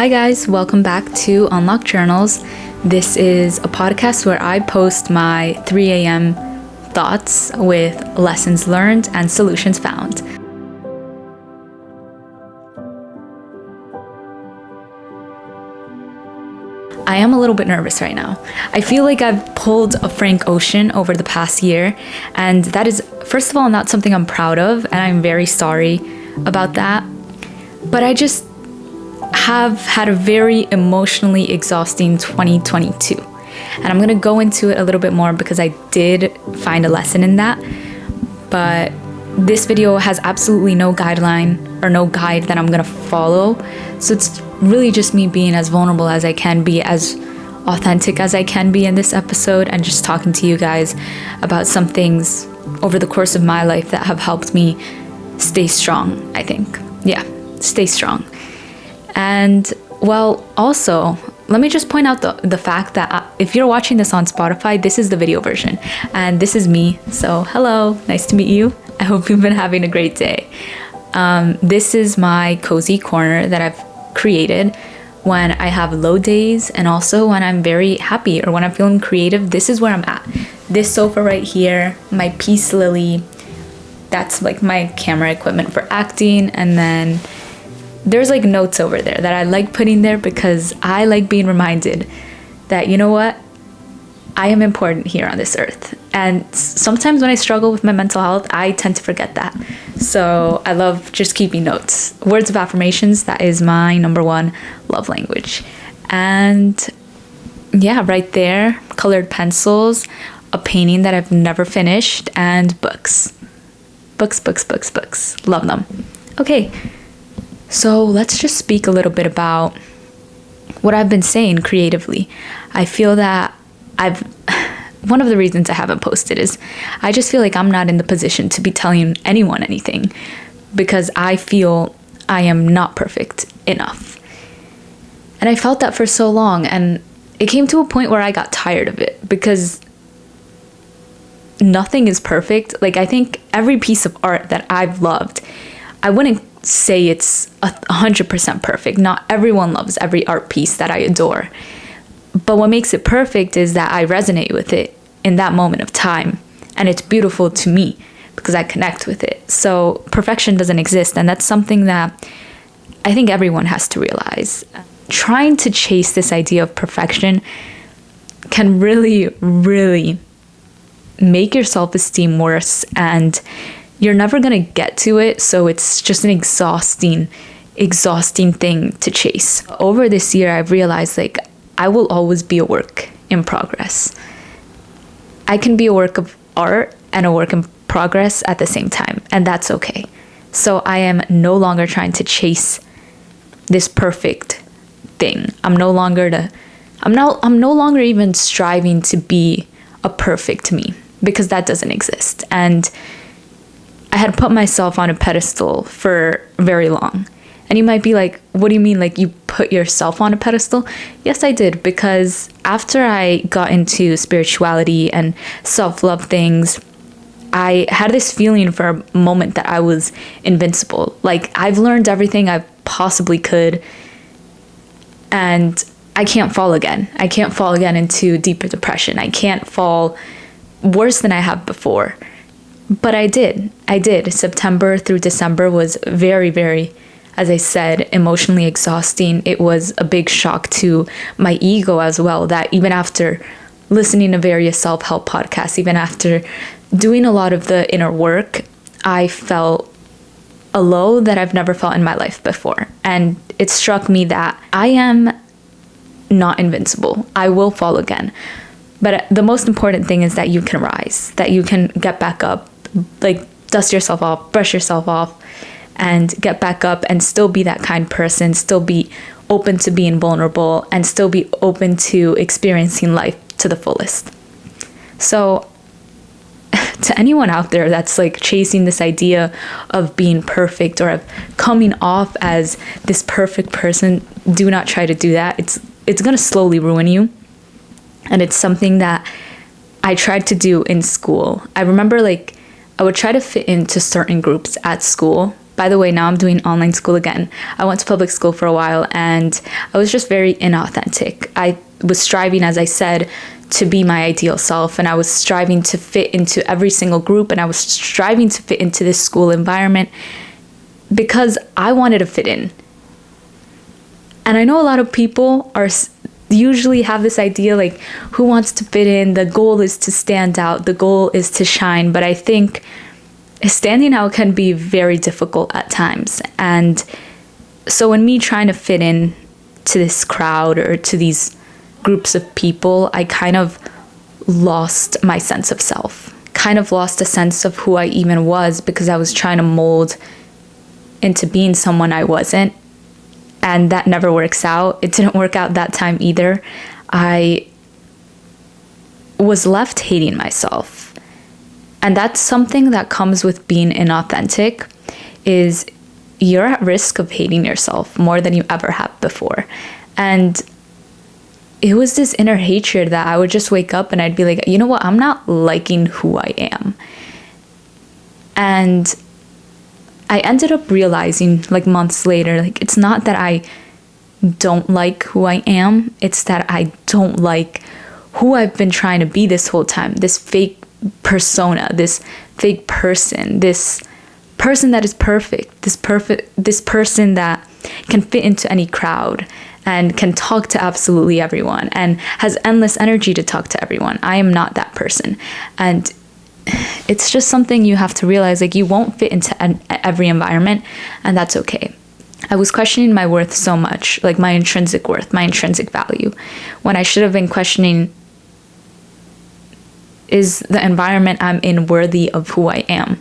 Hi guys, welcome back to Unlock Journals. This is a podcast where I post my 3 a.m. thoughts with lessons learned and solutions found. I am a little bit nervous right now. I feel like I've pulled a Frank Ocean over the past year, and that is, first of all, not something I'm proud of, and I'm very sorry about that. But I just have had a very emotionally exhausting 2022. And I'm going to go into it a little bit more because I did find a lesson in that. But this video has absolutely no guideline or no guide that I'm going to follow. So it's really just me being as vulnerable as I can be, as authentic as I can be in this episode, and just talking to you guys about some things over the course of my life that have helped me stay strong, I think. Yeah, stay strong. And well, also, let me just point out the fact that if you're watching this on Spotify, this is the video version and this is me. So hello, nice to meet you. I hope you've been having a great day. This is my cozy corner that I've created when I have low days and also when I'm very happy or when I'm feeling creative. This is where I'm at. This sofa right here, my Peace Lily, that's like my camera equipment for acting. And then there's like notes over there that I like putting there because I like being reminded that, you know what, I am important here on this earth. And sometimes when I struggle with my mental health, I tend to forget that. So I love just keeping notes. Words of affirmations, that is my number one love language. And yeah, right there, colored pencils, a painting that I've never finished, and books. Books. Love them. Okay. So let's just speak a little bit about what I've been saying creatively. I feel that one of the reasons I haven't posted is I just feel like I'm not in the position to be telling anyone anything because I feel I am not perfect enough. And I felt that for so long, and it came to a point where I got tired of it because nothing is perfect. Like, I think every piece of art that I've loved, I wouldn't say it's 100% perfect. Not everyone loves every art piece that I adore. But what makes it perfect is that I resonate with it in that moment of time. And it's beautiful to me because I connect with it. So perfection doesn't exist. And that's something that I think everyone has to realize. Trying to chase this idea of perfection can really, really make your self-esteem worse, and you're never going to get to it. So it's just an exhausting thing to chase. Over this year, I've realized like I will always be a work in progress. I can be a work of art and a work in progress at the same time, and that's okay. So I am no longer trying to chase this perfect thing. I'm no longer even striving to be a perfect me because that doesn't exist. And I had put myself on a pedestal for very long. And you might be like, what do you mean, like you put yourself on a pedestal? Yes, I did, because after I got into spirituality and self-love things, I had this feeling for a moment that I was invincible. Like, I've learned everything I possibly could, and I can't fall again. I can't fall again into deeper depression. I can't fall worse than I have before. But I did. September through December was very, very, as I said, emotionally exhausting. It was a big shock to my ego as well, that even after listening to various self-help podcasts, even after doing a lot of the inner work, I felt a low that I've never felt in my life before. And it struck me that I am not invincible. I will fall again. But the most important thing is that you can rise, that you can get back up, like dust yourself off, brush yourself off, and get back up and still be that kind person, still be open to being vulnerable, and still be open to experiencing life to the fullest. So to anyone out there that's like chasing this idea of being perfect or of coming off as this perfect person, do not try to do that. It's going to slowly ruin you. And it's something that I tried to do in school. I remember like I would try to fit into certain groups at school, By the way, now I'm doing online school again. I went to public school for a while and I was just very inauthentic. I was striving, as I said, to be my ideal self, and I was striving to fit into every single group, and I was striving to fit into this school environment because I wanted to fit in. And I know a lot of people usually have this idea like, who wants to fit in? The goal is to stand out, the goal is to shine. But I think standing out can be very difficult at times. And so in me trying to fit in to this crowd or to these groups of people, I kind of lost my sense of self, kind of lost a sense of who I even was, because I was trying to mold into being someone I wasn't. And that never works out. It didn't work out that time either. I was left hating myself. And that's something that comes with being inauthentic, is you're at risk of hating yourself more than you ever have before. And it was this inner hatred that I would just wake up and I'd be like, you know what? I'm not liking who I am. And I ended up realizing, like, months later, like, it's not that I don't like who I am. It's that I don't like who I've been trying to be this whole time. This fake persona, this fake person, this person that is perfect, this person that can fit into any crowd and can talk to absolutely everyone and has endless energy to talk to everyone. I am not that person. And it's just something you have to realize, like, you won't fit into every environment, and that's okay. I was questioning my worth so much, like my intrinsic worth, my intrinsic value, when I should have been questioning, is the environment I'm in worthy of who I am?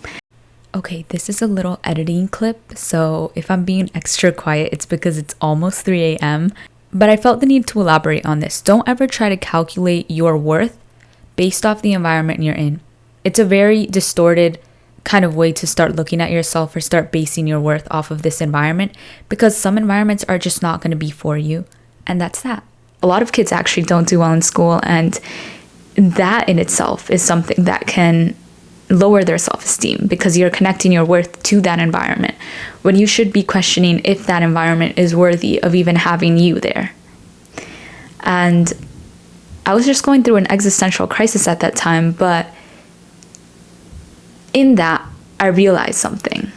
Okay, this is a little editing clip, so if I'm being extra quiet, it's because it's almost 3 a.m. But I felt the need to elaborate on this. Don't ever try to calculate your worth based off the environment you're in. It's a very distorted kind of way to start looking at yourself or start basing your worth off of this environment, because some environments are just not going to be for you. And that's that. A lot of kids actually don't do well in school, and that in itself is something that can lower their self-esteem, because you're connecting your worth to that environment when you should be questioning if that environment is worthy of even having you there. And I was just going through an existential crisis at that time, but in that, I realized something.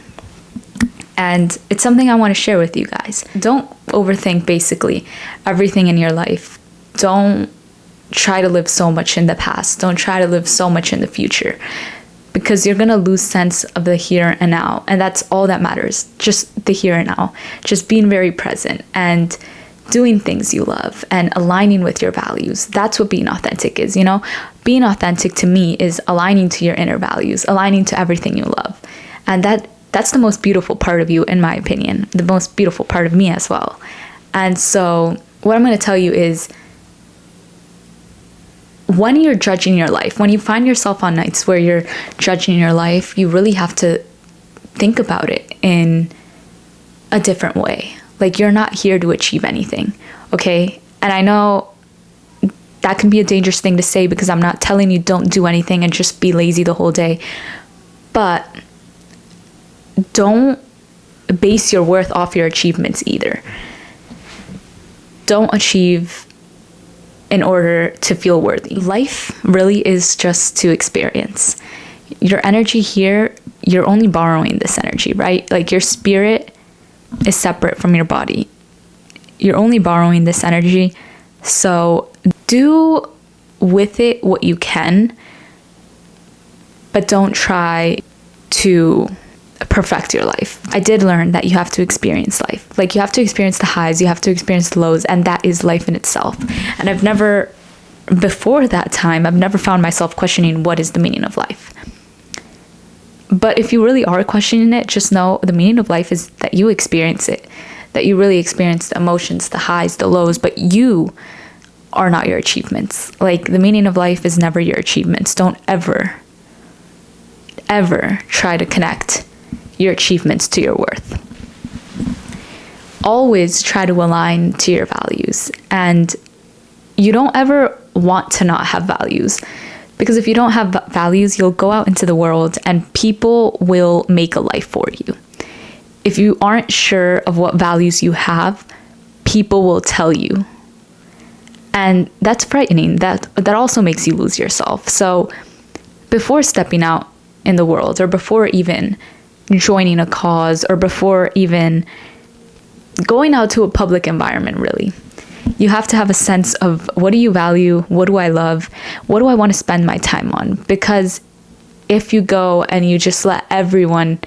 And it's something I want to share with you guys. Don't overthink basically everything in your life. Don't try to live so much in the past. Don't try to live so much in the future, because you're going to lose sense of the here and now. And that's all that matters. Just the here and now. Just being very present and doing things you love and aligning with your values. That's what being authentic is, you know? Being authentic to me is aligning to your inner values, aligning to everything you love. And that's the most beautiful part of you, in my opinion, the most beautiful part of me as well. And so what I'm going to tell you is, when you're judging your life, when you find yourself on nights where you're judging your life, you really have to think about it in a different way. Like, you're not here to achieve anything, okay? And I know that can be a dangerous thing to say, because I'm not telling you don't do anything and just be lazy the whole day. But don't base your worth off your achievements either. Don't achieve in order to feel worthy. Life really is just to experience. Your energy here, you're only borrowing this energy, right? Like, your spirit is separate from your body. You're only borrowing this energy. So do with it what you can, but don't try to perfect your life. I did learn that you have to experience life. Like, you have to experience the highs, you have to experience the lows, and that is life in itself. And before that time, I've never found myself questioning what is the meaning of life. But if you really are questioning it, just know the meaning of life is that you experience it, that you really experience the emotions, the highs, the lows, but you are not your achievements. Like, the meaning of life is never your achievements. Don't ever try to connect your achievements to your worth. Always try to align to your values. And you don't ever want to not have values, because if you don't have values, you'll go out into the world and people will make a life for you. if you aren't sure of what values you have, people will tell you. And that's frightening. That also makes you lose yourself. So before stepping out in the world, or before even joining a cause, or before even going out to a public environment, really, you have to have a sense of, what do you value? What do I love? What do I want to spend my time on? Because if you go and you just let everyone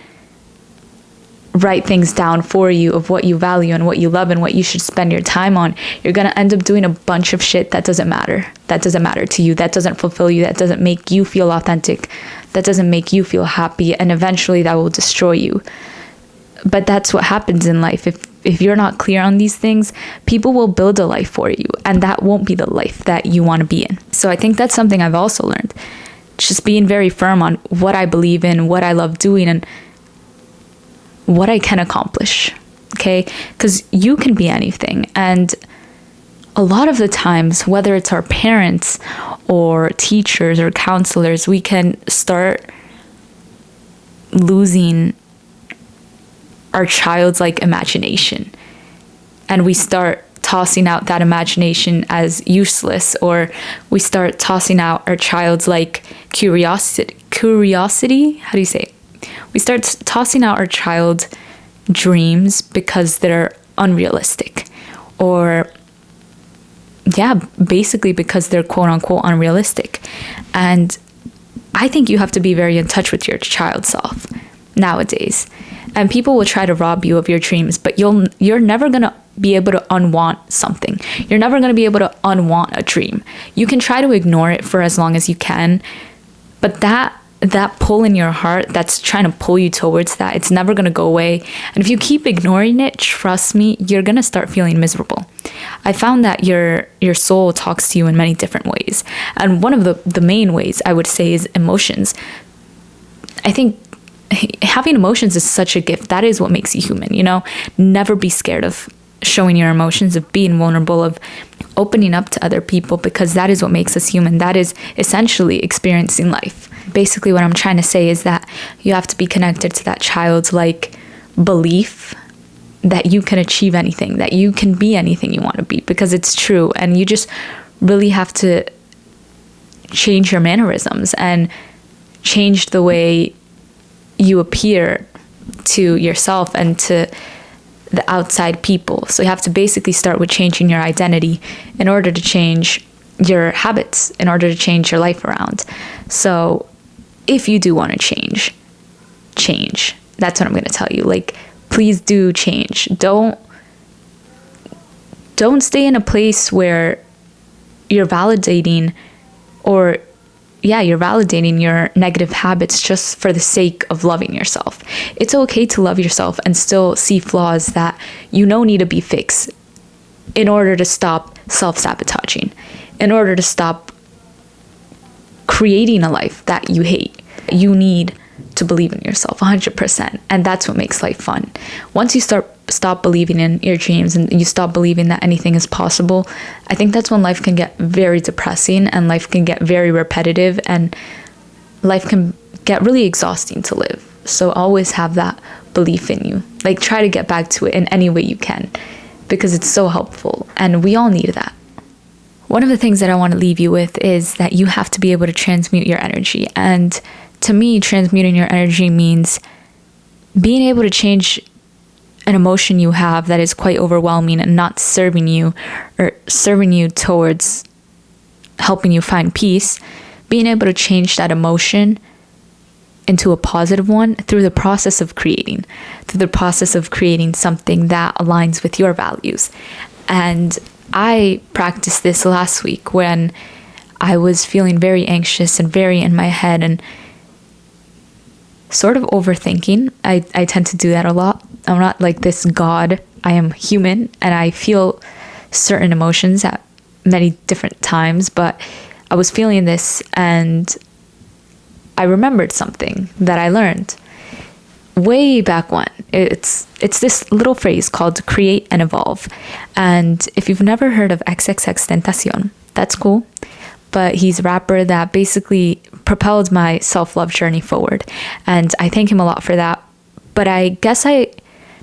write things down for you of what you value and what you love and what you should spend your time on, you're going to end up doing a bunch of shit that doesn't matter. That doesn't matter to you. That doesn't fulfill you. That doesn't make you feel authentic. That doesn't make you feel happy. And eventually that will destroy you. But that's what happens in life. If you're not clear on these things, people will build a life for you. And that won't be the life that you want to be in. So I think that's something I've also learned. Just being very firm on what I believe in, what I love doing, and what I can accomplish, okay? Because you can be anything. And a lot of the times, whether it's our parents or teachers or counselors, we can start losing our child's like imagination. And we start tossing out that imagination as useless, or we start tossing out our child's like curiosity, how do you say it? We start tossing out our child's dreams because they're unrealistic, or basically because they're quote unquote unrealistic. And I think you have to be very in touch with your child self nowadays. And people will try to rob you of your dreams, but you're never going to be able to unwant something. You're never going to be able to unwant a dream. You can try to ignore it for as long as you can, but that pull in your heart that's trying to pull you towards that, it's never going to go away. And if you keep ignoring it, trust me, you're going to start feeling miserable. I found that your soul talks to you in many different ways. And one of the main ways I would say is emotions. I think having emotions is such a gift. That is what makes you human, you know? Never be scared of showing your emotions, of being vulnerable, of opening up to other people, because that is what makes us human. That is essentially experiencing life. Basically, what I'm trying to say is that you have to be connected to that child's like belief that you can achieve anything, that you can be anything you want to be, because it's true. And you just really have to change your mannerisms and change the way you appear to yourself and to the outside people. So you have to basically start with changing your identity in order to change your habits, in order to change your life around. So if you do want to change. That's what I'm going to tell you. Like, please do change. Don't stay in a place where you're validating your negative habits just for the sake of loving yourself. It's okay to love yourself and still see flaws that you know need to be fixed in order to stop self-sabotaging, in order to stop creating a life that you hate. You need to believe in yourself 100%, and that's what makes life fun. Once you stop believing in your dreams and you stop believing that anything is possible, I think that's when life can get very depressing, and life can get very repetitive, and life can get really exhausting to live. So always have that belief in you. Like, try to get back to it in any way you can, because it's so helpful, and we all need that. One of the things that I want to leave you with is that you have to be able to transmute your energy. And to me, transmuting your energy means being able to change an emotion you have that is quite overwhelming and not serving you, or serving you towards helping you find peace, being able to change that emotion into a positive one through the process of creating something that aligns with your values. And I practiced this last week when I was feeling very anxious and very in my head and sort of overthinking. I tend to do that a lot. I'm not like this god. I am human, and I feel certain emotions at many different times, but I was feeling this, and I remembered something that I learned way back when. It's this little phrase called create and evolve. And if you've never heard of XXXTentacion, that's cool. But he's a rapper that basically propelled my self-love journey forward. And I thank him a lot for that. But I guess I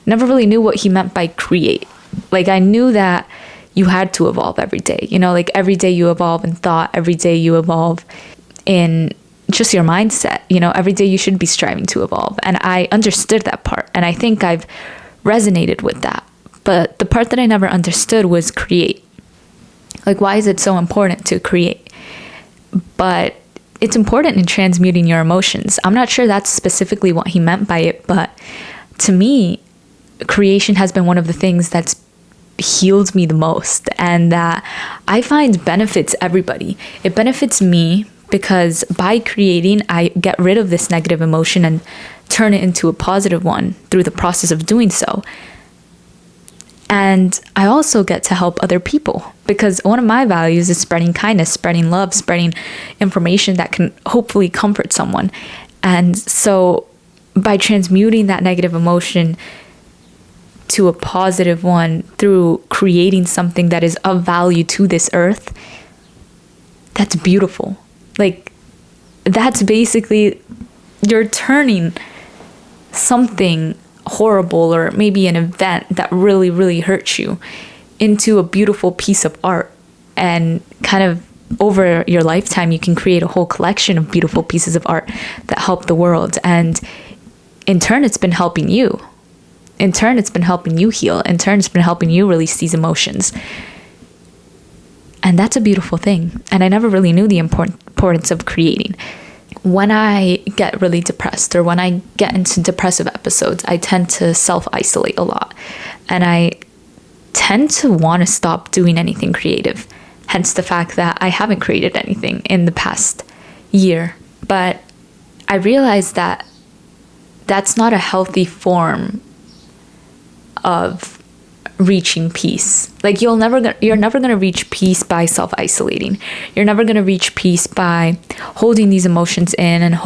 never really knew what he meant by create. Like, I knew that you had to evolve every day, you know, like every day you evolve in thought, every day you evolve in just your mindset, you know, every day you should be striving to evolve. And I understood that part, and I think I've resonated with that. But the part that I never understood was create. Like, why is it so important to create? But it's important in transmuting your emotions. I'm not sure that's specifically what he meant by it, but to me, creation has been one of the things that's healed me the most, and that I find benefits everybody. It benefits me because by creating, I get rid of this negative emotion and turn it into a positive one through the process of doing so. And I also get to help other people, because one of my values is spreading kindness, spreading love, spreading information that can hopefully comfort someone. And so by transmuting that negative emotion to a positive one through creating something that is of value to this earth, that's beautiful. Like, that's basically, you're turning something horrible, or maybe an event that really, really hurts you, into a beautiful piece of art. And kind of over your lifetime, you can create a whole collection of beautiful pieces of art that help the world. And in turn, it's been helping you. In turn, it's been helping you heal. In turn, it's been helping you release these emotions. And that's a beautiful thing. And I never really knew the importance of creating. When I get really depressed, or when I get into depressive episodes, I tend to self-isolate a lot. And I tend to want to stop doing anything creative. Hence the fact that I haven't created anything in the past year. But I realized that that's not a healthy form of reaching peace. Like, you're never going to reach peace by self-isolating. You're never going to reach peace by holding these emotions in and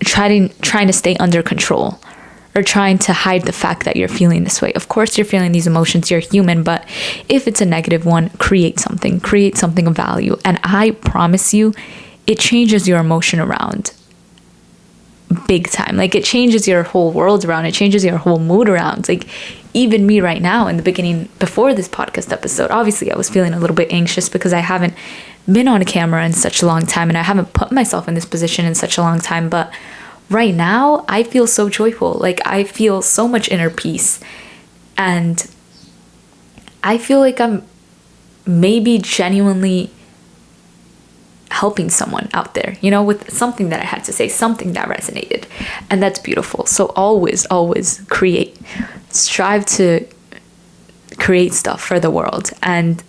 trying to stay under control, or trying to hide the fact that you're feeling this way. Of course you're feeling these emotions, you're human, but if it's a negative one, create something of value. And I promise you, it changes your emotion around big time. Like, it changes your whole world around. It changes your whole mood around. Like, even me right now, in the beginning, before this podcast episode, obviously I was feeling a little bit anxious because I haven't been on camera in such a long time, and I haven't put myself in this position in such a long time. But right now, I feel so joyful. Like, I feel so much inner peace, and I feel like I'm maybe genuinely helping someone out there, you know, with something that I had to say, something that resonated. And that's beautiful. So always create. Strive to create stuff for the world, and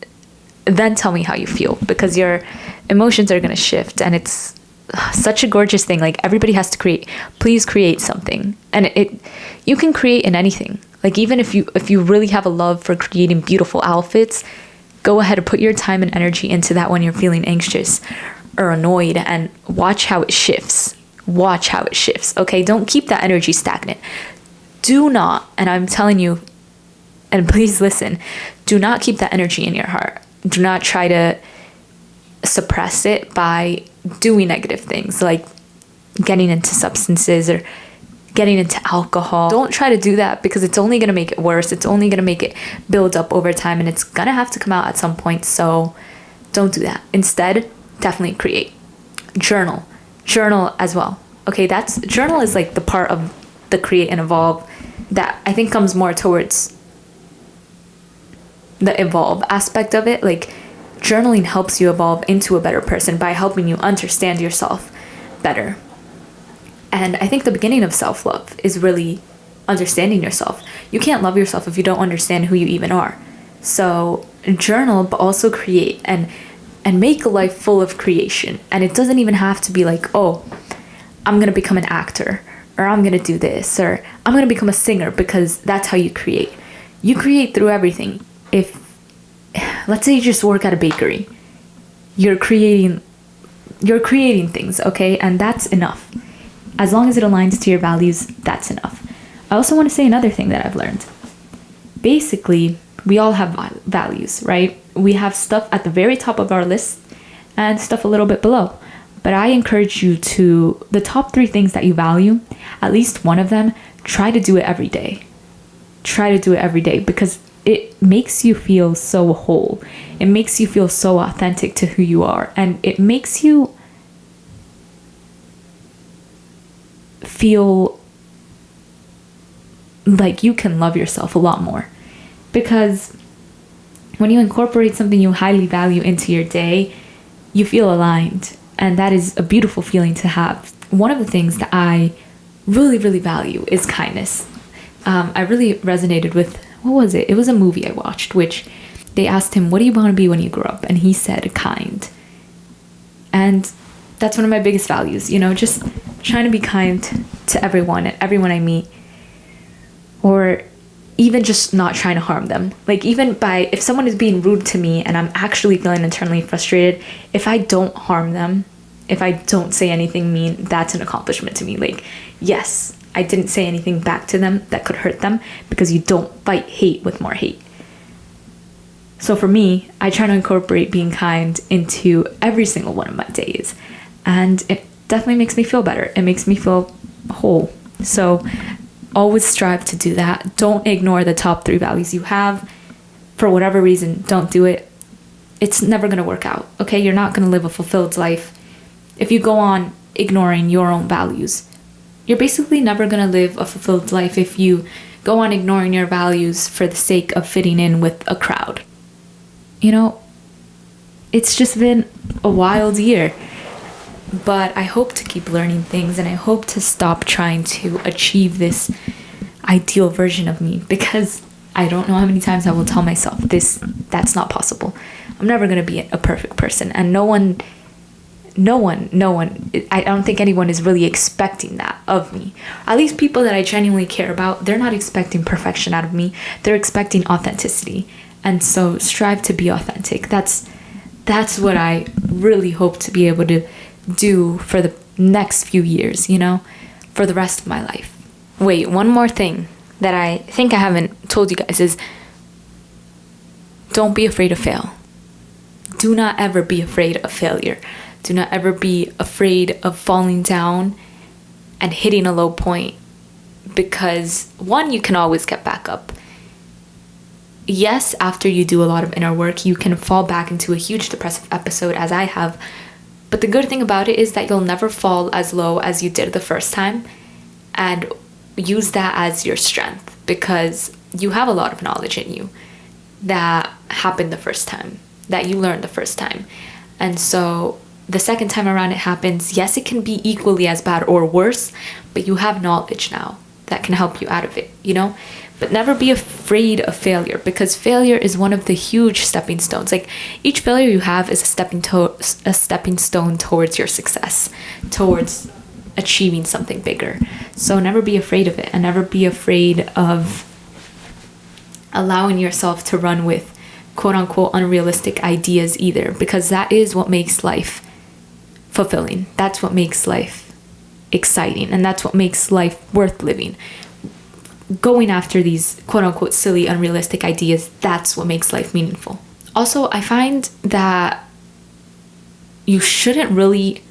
then tell me how you feel, because your emotions are going to shift. And it's such a gorgeous thing. Like, everybody has to create. Please create something. And you can create in anything. Like, even if you really have a love for creating beautiful outfits, go ahead and put your time and energy into that when you're feeling anxious or annoyed, and watch how it shifts. Watch how it shifts. Okay, don't keep that energy stagnant. Do not, and I'm telling you, and please listen, do not keep that energy in your heart. Do not try to suppress it by doing negative things, like getting into substances or getting into alcohol. Don't try to do that, because it's only going to make it worse. It's only going to make it build up over time, and it's going to have to come out at some point. So don't do that. Instead, definitely create. Journal as well. Okay, journal is like the part of the create and evolve that I think comes more towards the evolve aspect of it. Like, journaling helps you evolve into a better person by helping you understand yourself better. And I think the beginning of self-love is really understanding yourself. You can't love yourself if you don't understand who you even are. So journal, but also create, and make a life full of creation. And it doesn't even have to be like, oh, I'm going to become an actor, or I'm going to do this, or I'm going to become a singer, because that's how you create. You create through everything. If, let's say you just work at a bakery, you're creating things, okay? And that's enough. As long as it aligns to your values, that's enough. I also want to say another thing that I've learned. Basically, we all have values, right? We have stuff at the very top of our list and stuff a little bit below. But I encourage you to, the top 3 things that you value, at least one of them, try to do it every day. Try to do it every day, because it makes you feel so whole. It makes you feel so authentic to who you are. And it makes you feel like you can love yourself a lot more. Because when you incorporate something you highly value into your day, you feel aligned. And that is a beautiful feeling to have. One of the things that I really, really value is kindness. I really resonated with, what was it? It was a movie I watched, which they asked him, what do you want to be when you grow up? And he said, kind. And that's one of my biggest values, you know, just trying to be kind to everyone and everyone I meet. Or even just not trying to harm them. Like, even if someone is being rude to me and I'm actually feeling internally frustrated, if I don't harm them, if I don't say anything mean, that's an accomplishment to me. Like, yes, I didn't say anything back to them that could hurt them, because you don't fight hate with more hate. So for me, I try to incorporate being kind into every single one of my days. And it definitely makes me feel better. It makes me feel whole. So always strive to do that. Don't ignore the top 3 values you have. For whatever reason, don't do it. It's never going to work out. Okay, you're not going to live a fulfilled life if you go on ignoring your own values. You're basically never going to live a fulfilled life if you go on ignoring your values for the sake of fitting in with a crowd. You know, it's just been a wild year. But I hope to keep learning things, and I hope to stop trying to achieve this ideal version of me, because I don't know how many times I will tell myself that's not possible. I'm never going to be a perfect person, and no one, I don't think anyone is really expecting that of me. At least people that I genuinely care about, they're not expecting perfection out of me. They're expecting authenticity. And so strive to be authentic. That's what I really hope to be able to do for the next few years, you know, for the rest of my life. Wait, one more thing that I think I haven't told you guys is, don't be afraid to fail. Do not ever be afraid of failure. Do not ever be afraid of falling down and hitting a low point, because one, you can always get back up. Yes, after you do a lot of inner work, you can fall back into a huge depressive episode, as I have. But the good thing about it is that you'll never fall as low as you did the first time, and use that as your strength, because you have a lot of knowledge in you that happened the first time, that you learned the first time. And so the second time around it happens, yes, it can be equally as bad or worse, but you have knowledge now that can help you out of it, you know? But never be afraid of failure, because failure is one of the huge stepping stones. Like, each failure you have is a stepping stone towards your success, towards achieving something bigger. So never be afraid of it, and never be afraid of allowing yourself to run with quote unquote unrealistic ideas either, because that is what makes life fulfilling. That's what makes life exciting, and that's what makes life worth living. Going after these quote unquote silly, unrealistic ideas, that's what makes life meaningful. Also, I find that you shouldn't really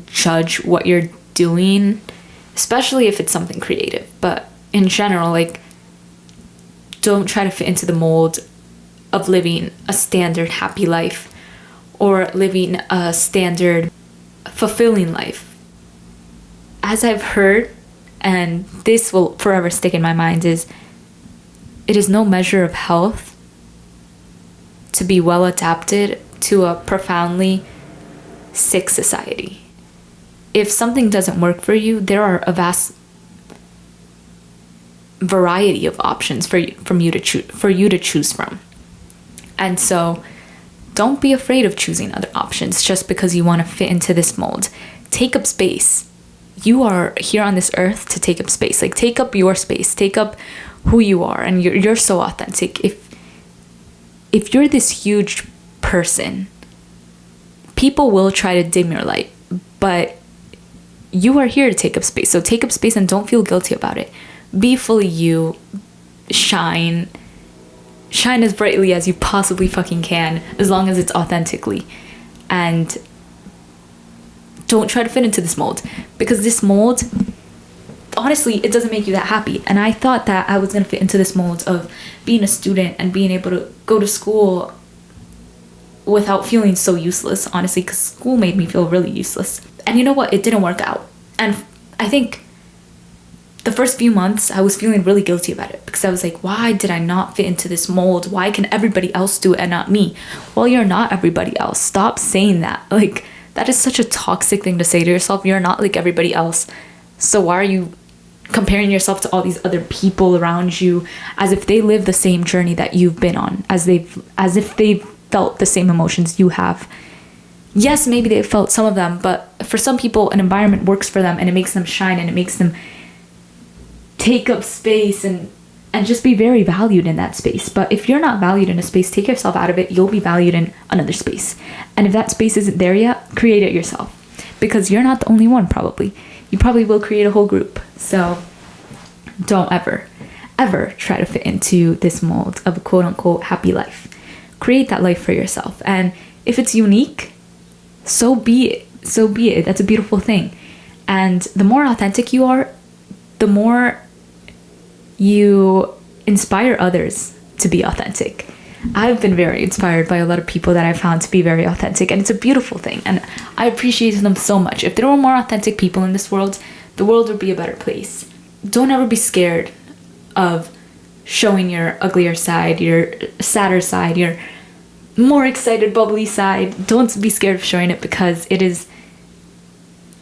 judge what you're doing, especially if it's something creative. But in general, like, don't try to fit into the mold of living a standard happy life, or living a standard fulfilling life. As I've heard, and this will forever stick in my mind, is it is no measure of health to be well adapted to a profoundly sick society. If something doesn't work for you, there are a vast variety of options for you to choose from. And so don't be afraid of choosing other options just because you want to fit into this mold. Take up space. You are here on this earth to take up space. Like, take up your space. Take up who you are, and you're so authentic. If you're this huge person, people will try to dim your light, but you are here to take up space. So take up space and don't feel guilty about it. Be fully you. Shine as brightly as you possibly fucking can, as long as it's authentically. And don't try to fit into this mold, because this mold, honestly, it doesn't make you that happy. And I thought that I was going to fit into this mold of being a student and being able to go to school without feeling so useless, honestly, because school made me feel really useless. And you know what? It didn't work out. And I think the first few months I was feeling really guilty about it, because I was like, why did I not fit into this mold? Why can everybody else do it and not me? Well, you're not everybody else. Stop saying that. Like, that is such a toxic thing to say to yourself. You're not like everybody else. So why are you comparing yourself to all these other people around you as if they live the same journey that you've been on, as if they've felt the same emotions you have? Yes, maybe they felt some of them, but for some people, an environment works for them and it makes them shine and it makes them take up space and just be very valued in that space. But if you're not valued in a space, take yourself out of it. You'll be valued in another space. And if that space isn't there yet, create it yourself, because you're not the only one. Probably you probably will create a whole group. So don't ever try to fit into this mold of a quote unquote happy life. Create that life for yourself. And if it's unique, so be it. That's a beautiful thing. And the more authentic you are, the more you inspire others to be authentic. I've been very inspired by a lot of people that I found to be very authentic, and it's a beautiful thing, and I appreciate them so much. If there were more authentic people in this world, the world would be a better place. Don't ever be scared of showing your uglier side, your sadder side, your more excited, bubbly side. Don't be scared of showing it, because it is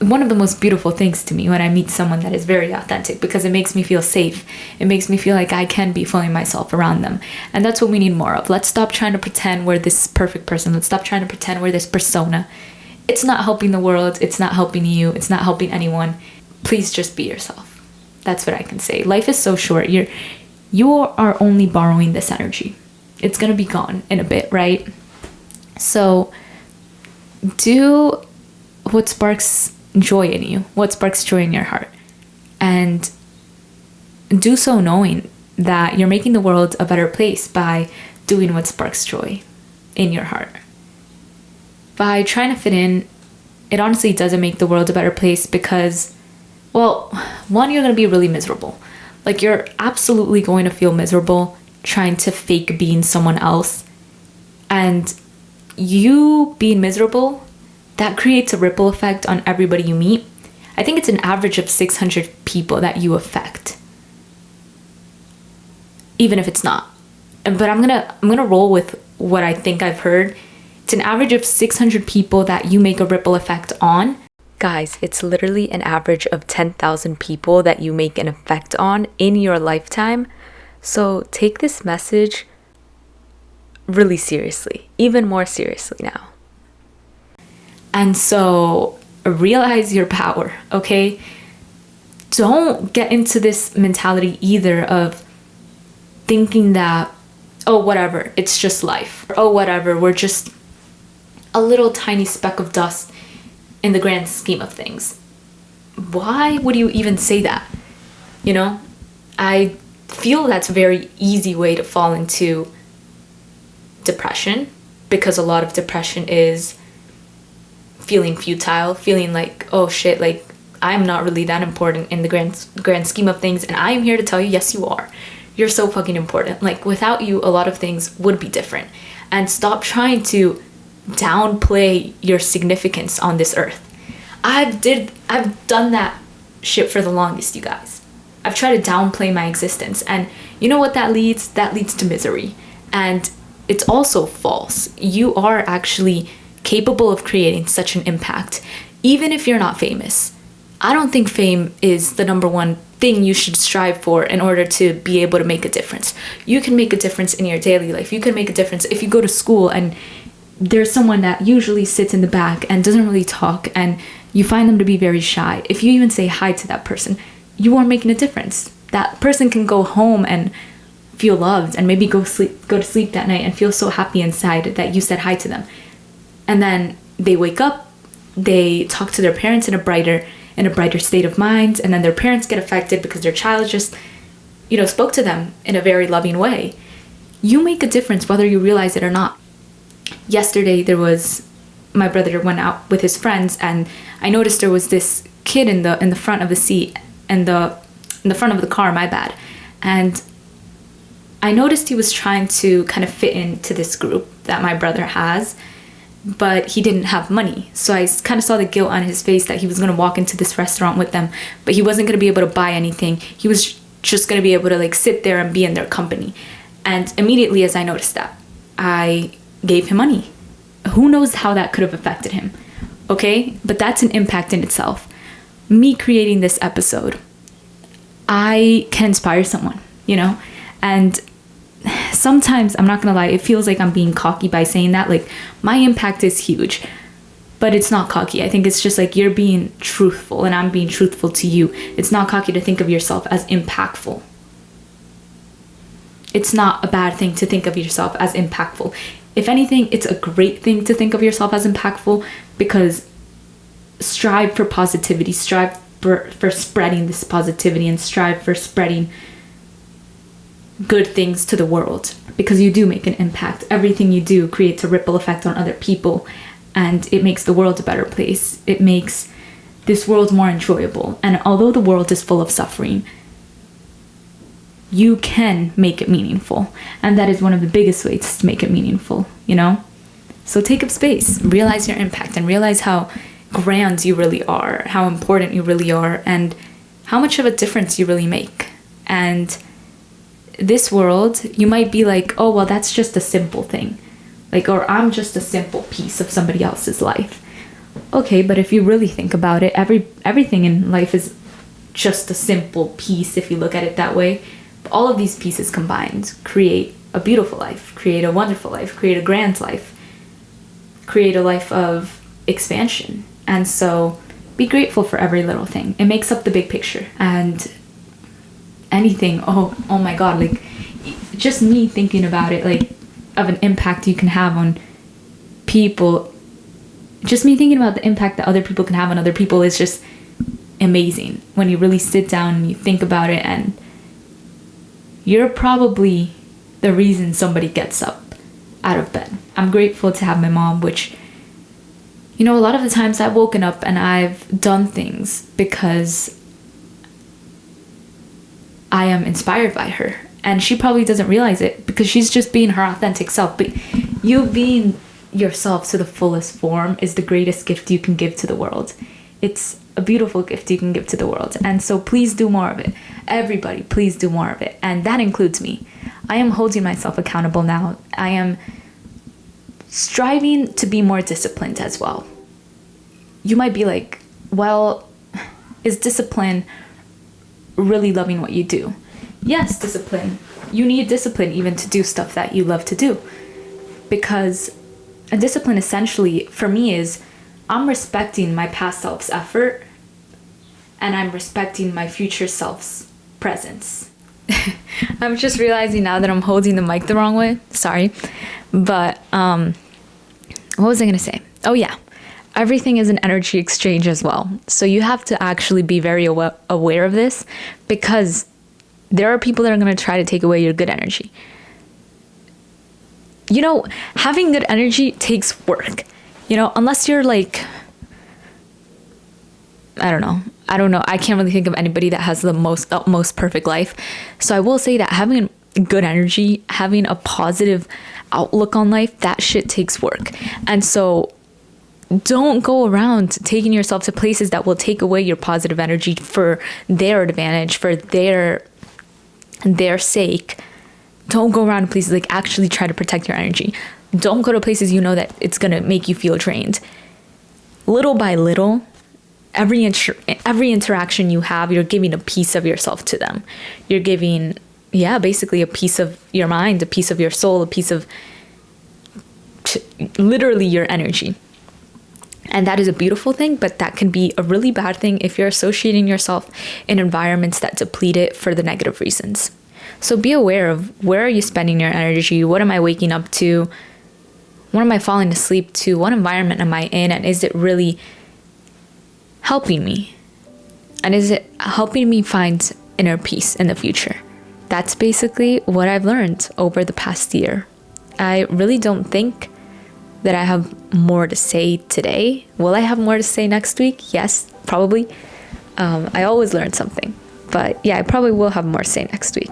one of the most beautiful things to me when I meet someone that is very authentic, because it makes me feel safe. It makes me feel like I can be fully myself around them. And that's what we need more of. Let's stop trying to pretend we're this perfect person. Let's stop trying to pretend we're this persona. It's not helping the world. It's not helping you. It's not helping anyone. Please just be yourself. That's what I can say. Life is so short. You are only borrowing this energy. It's going to be gone in a bit, right? So do what sparks joy in you, what sparks joy in your heart, and do so knowing that you're making the world a better place by doing what sparks joy in your heart. By trying to fit in, it honestly doesn't make the world a better place, because, well, one, you're going to be really miserable. Like, you're absolutely going to feel miserable trying to fake being someone else, and you being miserable, that creates a ripple effect on everybody you meet. I think it's an average of 600 people that you affect, even if it's not. But I'm gonna roll with what I think I've heard. It's an average of 600 people that you make a ripple effect on. Guys, it's literally an average of 10,000 people that you make an effect on in your lifetime. So take this message really seriously, even more seriously now. And so realize your power, okay? Don't get into this mentality either of thinking that, oh, whatever, it's just life. Or, oh, whatever, we're just a little tiny speck of dust in the grand scheme of things. Why would you even say that? You know, I feel that's a very easy way to fall into depression, because a lot of depression is feeling futile, feeling like, oh shit, like I'm not really that important in the grand scheme of things. And I am here to tell you, yes, you are. You're so fucking important. Like, without you, a lot of things would be different. And stop trying to downplay your significance on this earth. I've done that shit for the longest, you guys. I've tried to downplay my existence, and you know what that leads? That leads to misery. And it's also false. You are actually capable of creating such an impact, even if you're not famous. I don't think fame is the number one thing you should strive for in order to be able to make a difference. You can make a difference in your daily life. You can make a difference if you go to school and there's someone that usually sits in the back and doesn't really talk, and you find them to be very shy. If you even say hi to that person, you are making a difference. That person can go home and feel loved, and maybe go to sleep that night and feel so happy inside that you said hi to them. And then they wake up, they talk to their parents in a brighter state of mind, and then their parents get affected because their child just, spoke to them in a very loving way. You make a difference whether you realize it or not. Yesterday, my brother went out with his friends, and I noticed there was this kid in the front of the seat, and the in the front of the car, my bad. And I noticed he was trying to kind of fit into this group that my brother has, but he didn't have money. So I kind of saw the guilt on his face that he was going to walk into this restaurant with them, but he wasn't going to be able to buy anything. He was just going to be able to like sit there and be in their company. And immediately as I noticed that, I gave him money. Who knows how that could have affected him? Okay, but that's an impact in itself. Me creating this episode, I can inspire someone, you know? And sometimes, I'm not gonna lie, it feels like I'm being cocky by saying that. Like, my impact is huge, but it's not cocky. I think it's just like you're being truthful and I'm being truthful to you. It's not cocky to think of yourself as impactful. It's not a bad thing to think of yourself as impactful. If anything, it's a great thing to think of yourself as impactful, because strive for positivity, strive for spreading this positivity, and strive for spreading good things to the world, because you do make an impact. Everything you do creates a ripple effect on other people, and it makes the world a better place. It makes this world more enjoyable. And although the world is full of suffering, you can make it meaningful. And that is one of the biggest ways to make it meaningful, you know? So take up space, realize your impact, and realize how grand you really are, how important you really are, and how much of a difference you really make. And this world, you might be like, oh, well, that's just a simple thing. Like, or I'm just a simple piece of somebody else's life. Okay, but if you really think about it, everything in life is just a simple piece if you look at it that way. But all of these pieces combined create a beautiful life, create a wonderful life, create a grand life, create a life of expansion. And so be grateful for every little thing. It makes up the big picture. And anything, oh my God, like just me thinking about it, like of an impact you can have on people, just me thinking about the impact that other people can have on other people is just amazing when you really sit down and you think about it. And you're probably the reason somebody gets up out of bed. I'm grateful to have my mom, which, you know, a lot of the times I've woken up and I've done things because I am inspired by her. And she probably doesn't realize it because she's just being her authentic self. But you being yourself to the fullest form is the greatest gift you can give to the world. It's a beautiful gift you can give to the world. And so please do more of it. Everybody, please do more of it. And that includes me. I am holding myself accountable now. I am striving to be more disciplined as well. You might be like, well, is discipline really loving what you do? Yes, discipline. You need discipline even to do stuff that you love to do. Because a discipline essentially, for me, is I'm respecting my past self's effort and I'm respecting my future self's presence. I'm just realizing now that I'm holding the mic the wrong way. Sorry. But what was I going to say? Oh, yeah. Everything is an energy exchange as well. So you have to actually be very aware of this, because there are people that are going to try to take away your good energy. You know, having good energy takes work. You know, unless you're like, I don't know. I can't really think of anybody that has the most perfect life. So I will say that having good energy, having a positive outlook on life, that shit takes work. And so don't go around taking yourself to places that will take away your positive energy for their advantage, for their sake. Don't go around places, like actually try to protect your energy. Don't go to places you know that it's going to make you feel drained. Little by little, every interaction you have, you're giving a piece of yourself to them. You're giving, basically a piece of your mind, a piece of your soul, a piece of literally your energy. And that is a beautiful thing, but that can be a really bad thing if you're associating yourself in environments that deplete it for the negative reasons. So be aware of, where are you spending your energy? What am I waking up to? What am I falling asleep to? What environment am I in? And is it really helping me? And is it helping me find inner peace in the future? That's basically what I've learned over the past year. I really don't think that I have more to say today. Will I have more to say next week? Yes, probably. I always learn something. But yeah, I probably will have more to say next week.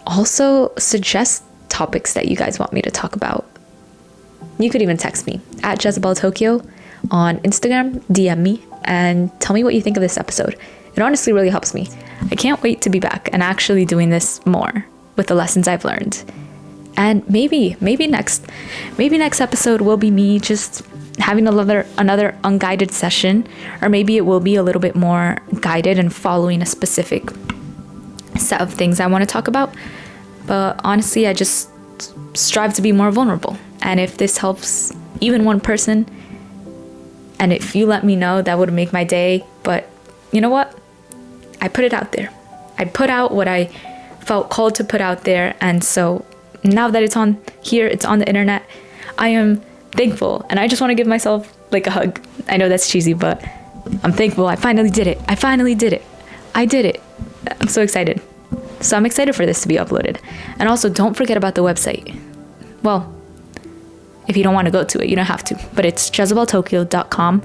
Also, suggest topics that you guys want me to talk about. You could even text me at Jezebel Tokyo on Instagram, DM me, and tell me what you think of this episode. It honestly really helps me. I can't wait to be back and actually doing this more with the lessons I've learned. And maybe next episode will be me just having another unguided session, or maybe it will be a little bit more guided and following a specific set of things I want to talk about. But honestly, I just strive to be more vulnerable. And if this helps even one person, and if you let me know, that would make my day. But you know what? I put it out there. I put out what I felt called to put out there. And so now that it's on here, it's on the internet, I am thankful. And I just want to give myself like a hug. I know that's cheesy, but I'm thankful. I finally did it. I did it. I'm so excited. So I'm excited for this to be uploaded. And also, don't forget about the website. Well, if you don't want to go to it, you don't have to. But it's jezebeltokyo.com.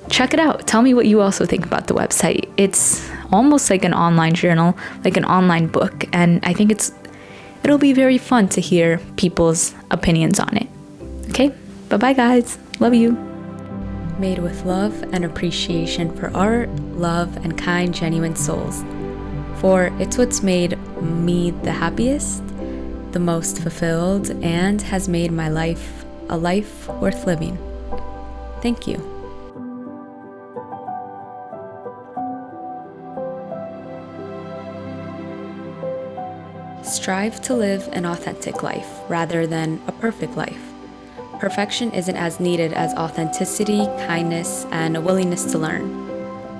Check it out. Tell me what you also think about the website. It's almost like an online journal, like an online book. And I think it'll be very fun to hear people's opinions on it. Okay? Bye-bye, guys. Love you. Made with love and appreciation for art, love, and kind, genuine souls. For it's what's made me the happiest, the most fulfilled, and has made my life a life worth living. Thank you. Strive to live an authentic life rather than a perfect life. Perfection isn't as needed as authenticity, kindness, and a willingness to learn.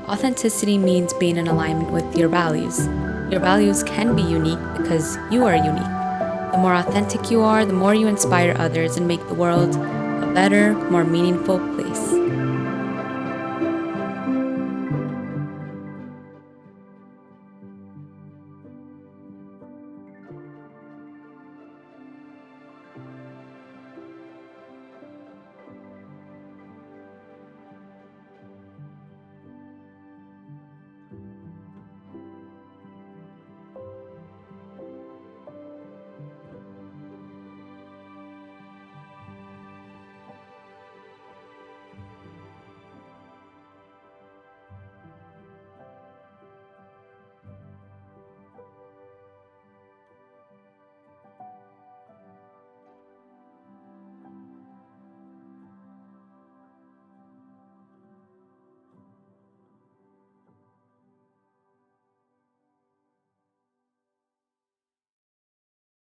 Authenticity means being in alignment with your values. Your values can be unique because you are unique. The more authentic you are, the more you inspire others and make the world a better, more meaningful place.